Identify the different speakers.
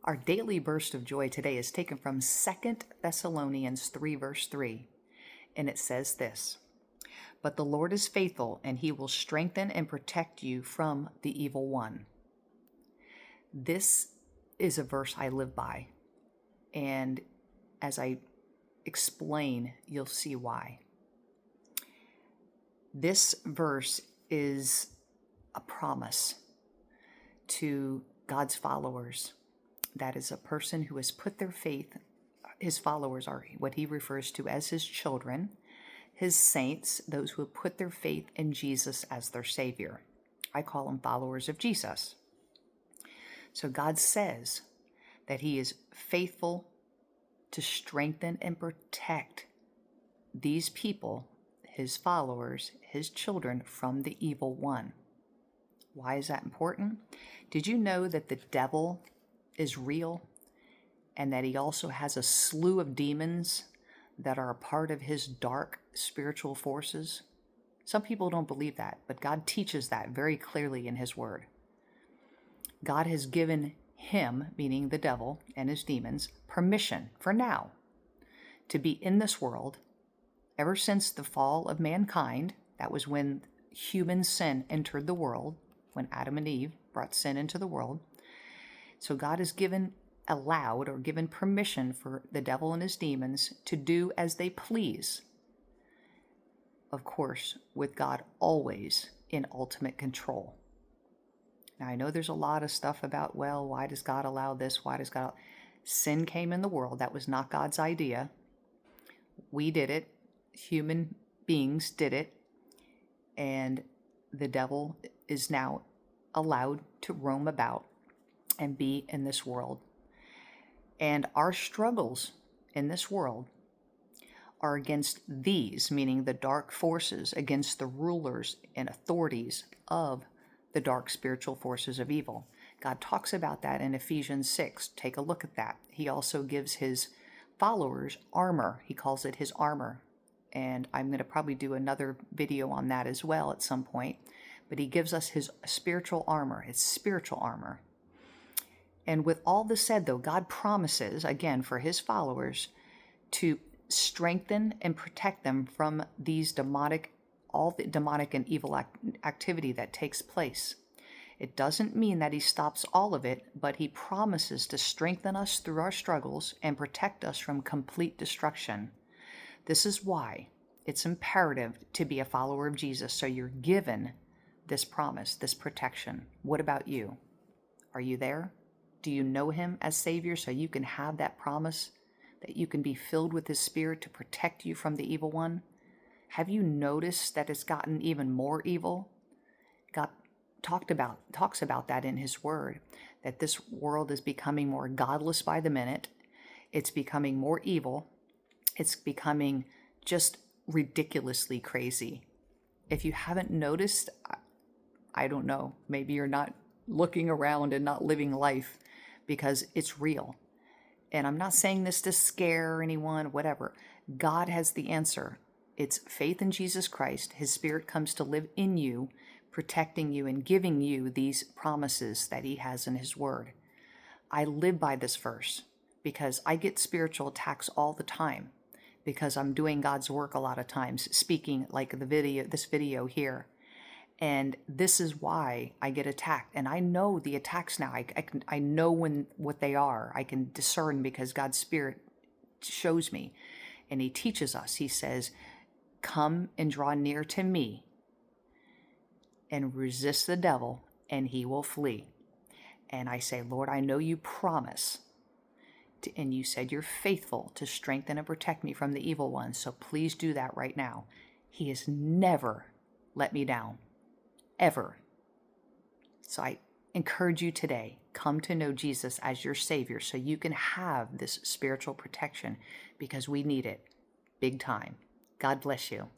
Speaker 1: Our daily burst of joy today is taken from 2 Thessalonians 3, verse 3, and it says this: But the Lord is faithful, and he will strengthen and protect you from the evil one. This is a verse I live by, and as I explain, you'll see why. This verse is a promise to God's followers. That is a person who has put their faith, his followers are what he refers to as his children, his saints, those who have put their faith in Jesus as their Savior. I call them followers of Jesus. So God says that he is faithful to strengthen and protect these people, his followers, his children, from the evil one. Why is that important? Did you know that the devil is real and that he also has a slew of demons that are a part of his dark spiritual forces? Some people don't believe that, but God teaches that very clearly in his word. God has given him, meaning the devil and his demons, permission for now to be in this world. Ever since the fall of mankind, that was when human sin entered the world, when Adam and Eve brought sin into the world. So God has allowed or given permission for the devil and his demons to do as they please. Of course, with God always in ultimate control. Now, I know there's a lot of stuff about, well, why does God allow this? Why does God? Sin came in the world. That was not God's idea. We did it. Human beings did it. And the devil is now allowed to roam about and be in this world. And our struggles in this world are against these, meaning the dark forces, against the rulers and authorities of the dark spiritual forces of evil. God talks about that in Ephesians 6. Take a look at that. He also gives his followers armor. He calls it his armor. And I'm going to probably do another video on that as well at some point. But he gives us his spiritual armor, his spiritual armor. And with all this said, though, God promises, again, for his followers to strengthen and protect them from these all the demonic and evil activity that takes place. It doesn't mean that he stops all of it, but he promises to strengthen us through our struggles and protect us from complete destruction. This is why it's imperative to be a follower of Jesus, so you're given this promise, this protection. What about you? Are you there? Do you know him as Savior so you can have that promise, that you can be filled with his Spirit to protect you from the evil one? Have you noticed that it's gotten even more evil? God talks about that in his word, that this world is becoming more godless by the minute. It's becoming more evil. It's becoming just ridiculously crazy. If you haven't noticed, I don't know, maybe you're not looking around and not living life, because it's real. And I'm not saying this to scare anyone, whatever. God has the answer. It's faith in Jesus Christ. His Spirit comes to live in you, protecting you and giving you these promises that he has in his word. I live by this verse because I get spiritual attacks all the time, because I'm doing God's work a lot of times, speaking like this video here. And this is why I get attacked. And I know the attacks now. I know what they are. I can discern because God's Spirit shows me. And he teaches us. He says, come and draw near to me and resist the devil, and he will flee. And I say, Lord, I know you promise. And you said you're faithful to strengthen and protect me from the evil one. So please do that right now. He has never let me down. Ever. So I encourage you today, come to know Jesus as your Savior so you can have this spiritual protection, because we need it big time. God bless you.